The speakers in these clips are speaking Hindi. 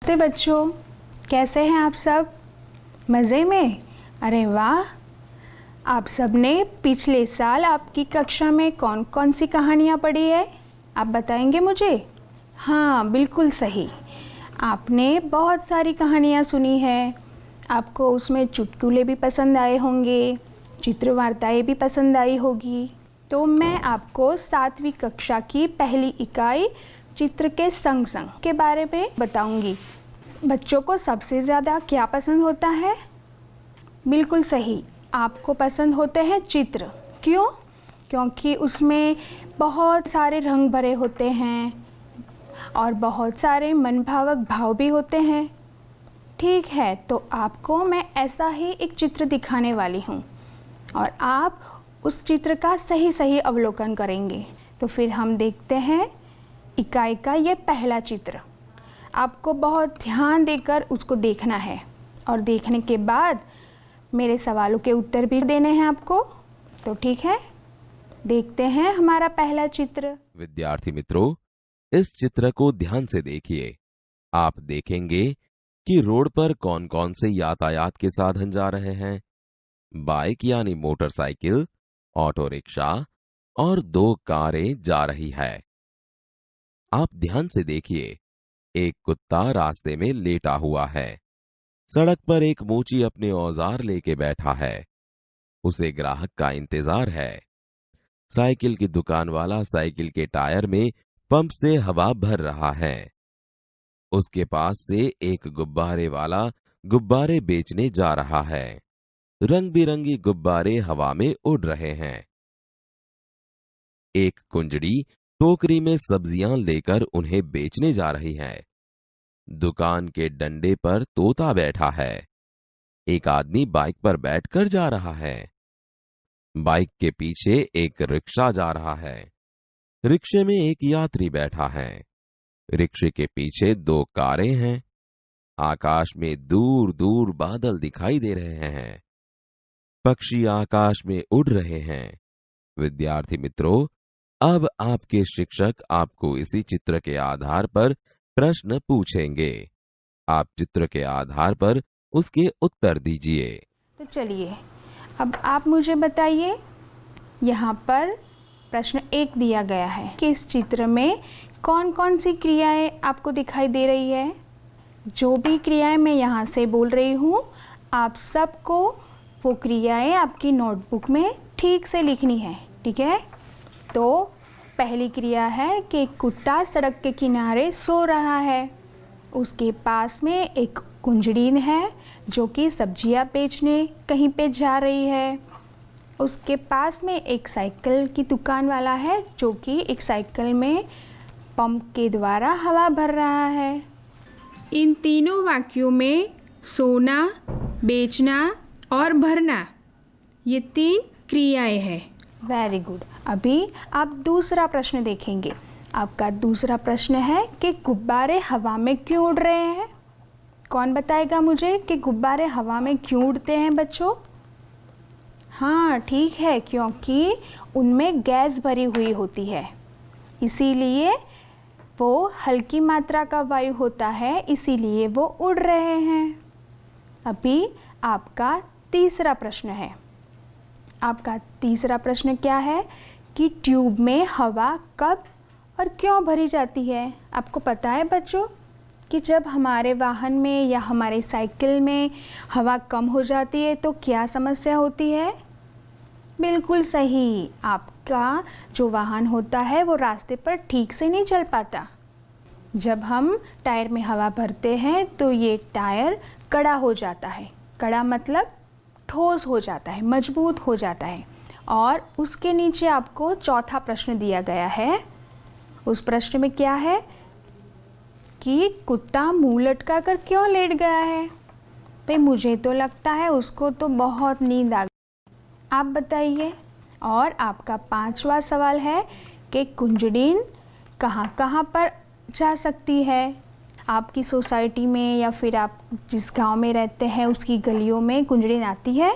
नमस्ते बच्चों, कैसे हैं आप सब? मज़े में? अरे वाह! आप सब ने पिछले साल आपकी कक्षा में कौन कौन सी कहानियाँ पढ़ी है? आप बताएंगे मुझे? हाँ, बिल्कुल सही। आपने बहुत सारी कहानियाँ सुनी है। आपको उसमें चुटकुले भी पसंद आए होंगे, चित्र वार्ताएँ भी पसंद आई होगी। तो मैं आपको 7वीं कक्षा की पहली इकाई चित्र के संग संग के बारे में बताऊंगी। बच्चों को सबसे ज़्यादा क्या पसंद होता है? बिल्कुल सही, आपको पसंद होते हैं चित्र। क्यों? क्योंकि उसमें बहुत सारे रंग भरे होते हैं और बहुत सारे मनभावक भाव भी होते हैं। ठीक है, तो आपको मैं ऐसा ही एक चित्र दिखाने वाली हूँ और आप उस चित्र का सही सही अवलोकन करेंगे। तो फिर हम देखते हैं इकाई का ये पहला चित्र। आपको बहुत ध्यान देकर उसको देखना है और देखने के बाद मेरे सवालों के उत्तर भी देने हैं आपको। तो ठीक है, देखते हैं हमारा पहला चित्र। विद्यार्थी मित्रों, इस चित्र को ध्यान से देखिए। आप देखेंगे कि रोड पर कौन कौन से यातायात के साधन जा रहे हैं। बाइक यानी मोटरसाइकिल, ऑटो रिक्शा और 2 कारें जा रही है। आप ध्यान से देखिए, एक कुत्ता रास्ते में लेटा हुआ है। सड़क पर एक मोची अपने औजार लेके बैठा है। उसे ग्राहक का इंतजार है। साइकिल की दुकान वाला साइकिल के टायर में पंप से हवा भर रहा है। उसके पास से एक गुब्बारे वाला गुब्बारे बेचने जा रहा है। रंग बिरंगी गुब्बारे हवा में उड़ रहे हैं। एक कुंजड़ी टोकरी में सब्जियां लेकर उन्हें बेचने जा रही है। दुकान के डंडे पर तोता बैठा है। एक आदमी बाइक पर बैठकर जा रहा है। बाइक के पीछे एक रिक्शा जा रहा है। रिक्शे में एक यात्री बैठा है। रिक्शे के पीछे 2 कारें हैं। आकाश में दूर दूर बादल दिखाई दे रहे हैं। पक्षी आकाश में उड़ रहे हैं। विद्यार्थी मित्रों, अब आपके शिक्षक आपको इसी चित्र के आधार पर प्रश्न पूछेंगे। आप चित्र के आधार पर उसके उत्तर दीजिए। तो चलिए, अब आप मुझे बताइए, यहाँ पर प्रश्न 1 दिया गया है कि इस चित्र में कौन कौन सी क्रियाएं आपको दिखाई दे रही है। जो भी क्रियाएं मैं यहाँ से बोल रही हूँ, आप सबको वो क्रियाएं आपकी नोटबुक में ठीक से लिखनी है। ठीक है, तो पहली क्रिया है कि कुत्ता सड़क के किनारे सो रहा है। उसके पास में एक कुंजड़ीन है जो कि सब्जियां बेचने कहीं पे जा रही है। उसके पास में एक साइकिल की दुकान वाला है जो कि एक साइकिल में पंप के द्वारा हवा भर रहा है। इन तीनों वाक्यों में सोना, बेचना और भरना, ये 3 क्रियाएं हैं। Very good. अभी आप दूसरा प्रश्न देखेंगे। आपका दूसरा प्रश्न है कि गुब्बारे हवा में क्यों उड़ रहे हैं? कौन बताएगा मुझे कि गुब्बारे हवा में क्यों उड़ते हैं बच्चों? हाँ, ठीक है, क्योंकि उनमें गैस भरी हुई होती है, इसीलिए वो हल्की मात्रा का वायु होता है, इसीलिए वो उड़ रहे हैं। अभी आपका तीसरा प्रश्न है। आपका तीसरा प्रश्न क्या है कि ट्यूब में हवा कब और क्यों भरी जाती है? आपको पता है बच्चों कि जब हमारे वाहन में या हमारे साइकिल में हवा कम हो जाती है तो क्या समस्या होती है? बिल्कुल सही, आपका जो वाहन होता है वो रास्ते पर ठीक से नहीं चल पाता। जब हम टायर में हवा भरते हैं तो ये टायर कड़ा हो जाता है। कड़ा मतलब ठोस हो जाता है, मजबूत हो जाता है। और उसके नीचे आपको चौथा प्रश्न दिया गया है। उस प्रश्न में क्या है कि कुत्ता मुंह लटका कर क्यों लेट गया है? भाई मुझे तो लगता है उसको तो बहुत नींद आ गई। आप बताइए। और आपका 5वां सवाल है कि कुंजड़ीन कहाँ कहाँ पर जा सकती है? आपकी सोसाइटी में या फिर आप जिस गांव में रहते हैं उसकी गलियों में कुंजड़ीन आती है?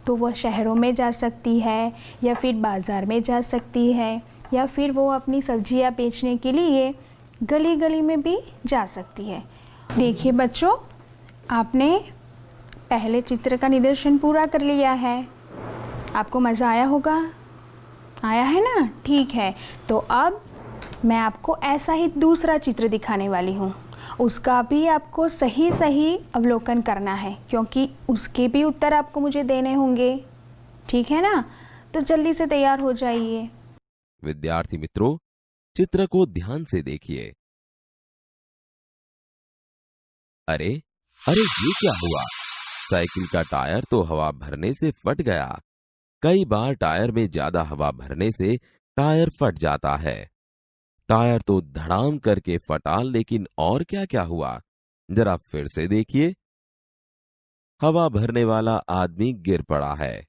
तो वह शहरों में जा सकती है या फिर बाज़ार में जा सकती है या फिर वो अपनी सब्जियां बेचने के लिए गली गली में भी जा सकती है। देखिए बच्चों, आपने पहले चित्र का निदर्शन पूरा कर लिया है। आपको मज़ा आया होगा, आया है ना? ठीक है, तो अब मैं आपको ऐसा ही दूसरा चित्र दिखाने वाली हूँ। उसका भी आपको सही सही अवलोकन करना है, क्योंकि उसके भी उत्तर आपको मुझे देने होंगे। ठीक है ना? तो जल्दी से तैयार हो जाइए। विद्यार्थी मित्रों, चित्र को ध्यान से देखिए। अरे अरे, ये क्या हुआ? साइकिल का टायर तो हवा भरने से फट गया। कई बार टायर में ज्यादा हवा भरने से टायर फट जाता है। टायर तो धड़ाम करके फटा, लेकिन और क्या क्या हुआ? जरा फिर से देखिए। हवा भरने वाला आदमी गिर पड़ा है।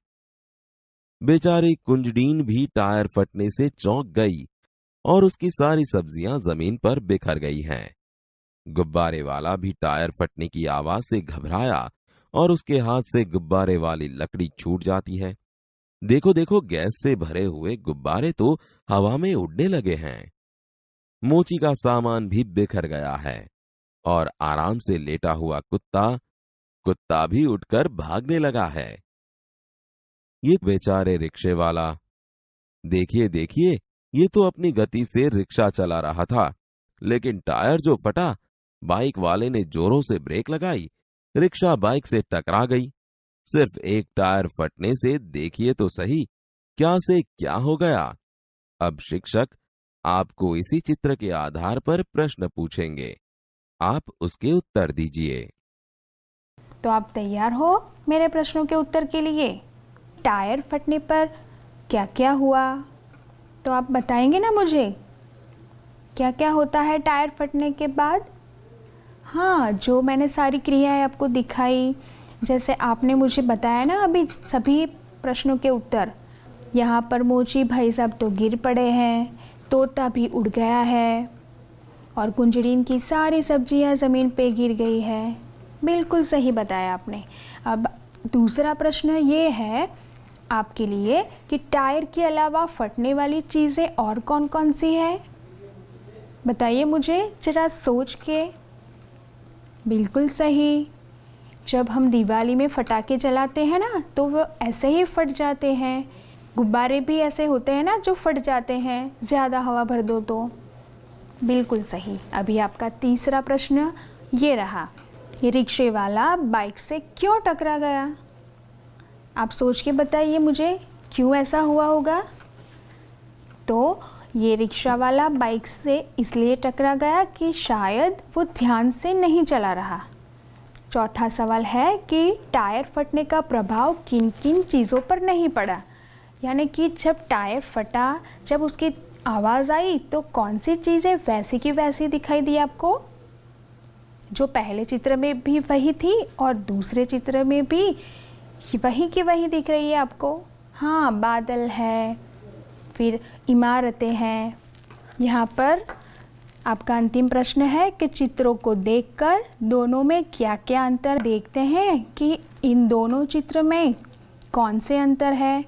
बेचारी कुंजडीन भी टायर फटने से चौंक गई और उसकी सारी सब्जियां जमीन पर बिखर गई हैं। गुब्बारे वाला भी टायर फटने की आवाज से घबराया और उसके हाथ से गुब्बारे वाली लकड़ी छूट जाती है। देखो देखो, गैस से भरे हुए गुब्बारे तो हवा में उड़ने लगे हैं। मोची का सामान भी बिखर गया है और आराम से लेटा हुआ कुत्ता भी उठकर भागने लगा है। ये बेचारे रिक्शे वाला, देखिए देखिए, ये तो अपनी गति से रिक्शा चला रहा था, लेकिन टायर जो फटा, बाइक वाले ने जोरों से ब्रेक लगाई, रिक्शा बाइक से टकरा गई। सिर्फ एक टायर फटने से देखिए तो सही, क्या से क्या हो गया। अब शिक्षक आपको इसी चित्र के आधार पर प्रश्न पूछेंगे, आप उसके उत्तर दीजिए। तो आप तैयार हो मेरे प्रश्नों के उत्तर के लिए? टायर फटने पर क्या क्या हुआ, तो आप बताएंगे ना मुझे? क्या क्या होता है टायर फटने के बाद? हाँ, जो मैंने सारी क्रियाएं आपको दिखाई, जैसे आपने मुझे बताया ना अभी सभी प्रश्नों के उत्तर। यहाँ पर मोची भाई साहब तो गिर पड़े हैं, तोता भी उड़ गया है और कुंजड़ीन की सारी सब्जियाँ ज़मीन पे गिर गई है। बिल्कुल सही बताया आपने। अब दूसरा प्रश्न ये है आपके लिए कि टायर के अलावा फटने वाली चीज़ें और कौन कौन सी है? बताइए मुझे ज़रा सोच के। बिल्कुल सही, जब हम दिवाली में पटाखे जलाते हैं ना, तो वो ऐसे ही फट जाते हैं। गुब्बारे भी ऐसे होते हैं ना जो फट जाते हैं ज़्यादा हवा भर दो तो। बिल्कुल सही। अभी आपका तीसरा प्रश्न ये रहा, ये रिक्शे वाला बाइक से क्यों टकरा गया? आप सोच के बताइए मुझे, क्यों ऐसा हुआ होगा? तो ये रिक्शा वाला बाइक से इसलिए टकरा गया कि शायद वो ध्यान से नहीं चला रहा। चौथा सवाल है कि टायर फटने का प्रभाव किन किन चीज़ों पर नहीं पड़ा, यानी कि जब टायर फटा, जब उसकी आवाज़ आई तो कौन सी चीज़ें वैसी की वैसी दिखाई दी आपको? जो पहले चित्र में भी वही थी और दूसरे चित्र में भी वही की वही दिख रही है आपको। हाँ, बादल है, फिर इमारतें हैं। यहाँ पर आपका अंतिम प्रश्न है कि चित्रों को देखकर दोनों में क्या क्या अंतर देखते हैं, कि इन दोनों चित्र में कौन से अंतर है।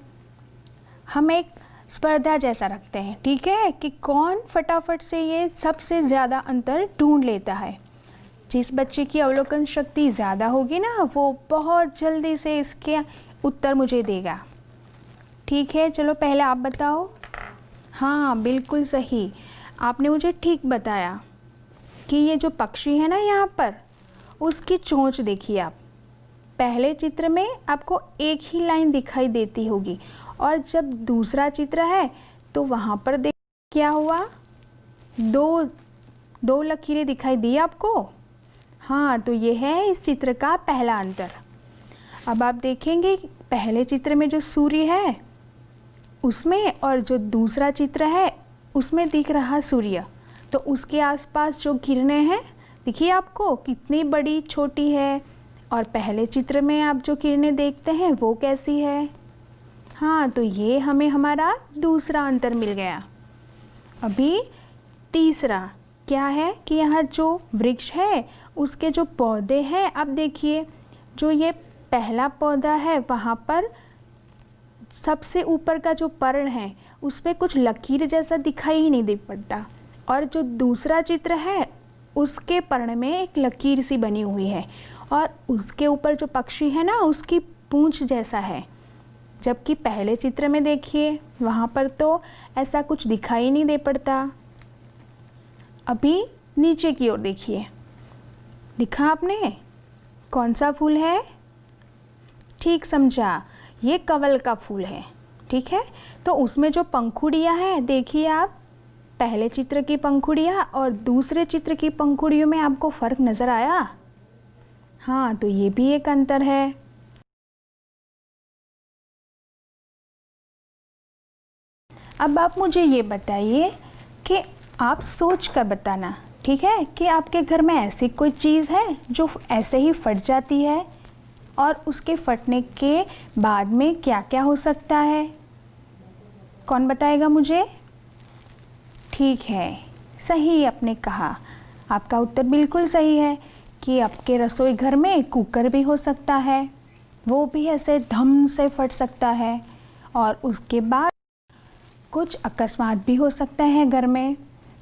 हम एक स्पर्धा जैसा रखते हैं, ठीक है, कि कौन फटाफट से ये सबसे ज़्यादा अंतर ढूंढ लेता है। जिस बच्चे की अवलोकन शक्ति ज़्यादा होगी ना, वो बहुत जल्दी से इसके उत्तर मुझे देगा। ठीक है, चलो पहले आप बताओ। हाँ, बिल्कुल सही, आपने मुझे ठीक बताया कि ये जो पक्षी है ना यहाँ पर, उसकी चोंच देखिए आप। पहले चित्र में आपको एक ही लाइन दिखाई देती होगी और जब दूसरा चित्र है तो वहाँ पर देख क्या हुआ, दो लकीरें दिखाई दी आपको। हाँ, तो ये है इस चित्र का पहला अंतर। अब आप देखेंगे पहले चित्र में जो सूर्य है उसमें और जो दूसरा चित्र है उसमें दिख रहा सूर्य, तो उसके आसपास जो किरणें हैं देखिए आपको कितनी बड़ी छोटी है, और पहले चित्र में आप जो किरणें देखते हैं वो कैसी है। हाँ, तो ये हमें हमारा दूसरा अंतर मिल गया। अभी तीसरा क्या है कि यहाँ जो वृक्ष है उसके जो पौधे हैं, अब देखिए जो ये पहला पौधा है वहाँ पर सबसे ऊपर का जो पर्ण है उस पर कुछ लकीर जैसा दिखाई ही नहीं दे पड़ता, और जो दूसरा चित्र है उसके पर्ण में एक लकीर सी बनी हुई है और उसके ऊपर जो पक्षी है ना उसकी पूंछ जैसा है, जबकि पहले चित्र में देखिए वहाँ पर तो ऐसा कुछ दिखाई नहीं दे पड़ता। अभी नीचे की ओर देखिए, दिखा आपने कौन सा फूल है? ठीक समझा, ये कवल का फूल है। ठीक है, तो उसमें जो पंखुड़ियाँ हैं देखिए आप, पहले चित्र की पंखुड़ियाँ और दूसरे चित्र की पंखुड़ियों में आपको फ़र्क नज़र आया? हाँ, तो ये भी एक अंतर है। अब आप मुझे ये बताइए कि आप सोच कर बताना, ठीक है, कि आपके घर में ऐसी कोई चीज़ है जो ऐसे ही फट जाती है और उसके फटने के बाद में क्या क्या हो सकता है? कौन बताएगा मुझे? ठीक है, सही आपने कहा। आपका उत्तर बिल्कुल सही है कि आपके रसोई घर में कुकर भी हो सकता है, वो भी ऐसे धम से फट सकता है और उसके बाद कुछ अकस्मात भी हो सकता है घर में।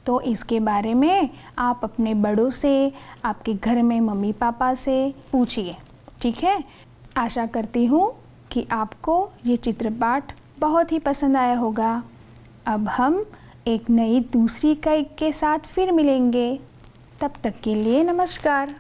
तो इसके बारे में आप अपने बड़ों से, आपके घर में मम्मी पापा से पूछिए। ठीक है, आशा करती हूँ कि आपको ये चित्रपाठ बहुत ही पसंद आया होगा। अब हम एक नई दूसरी इकाई के साथ फिर मिलेंगे। तब तक के लिए नमस्कार।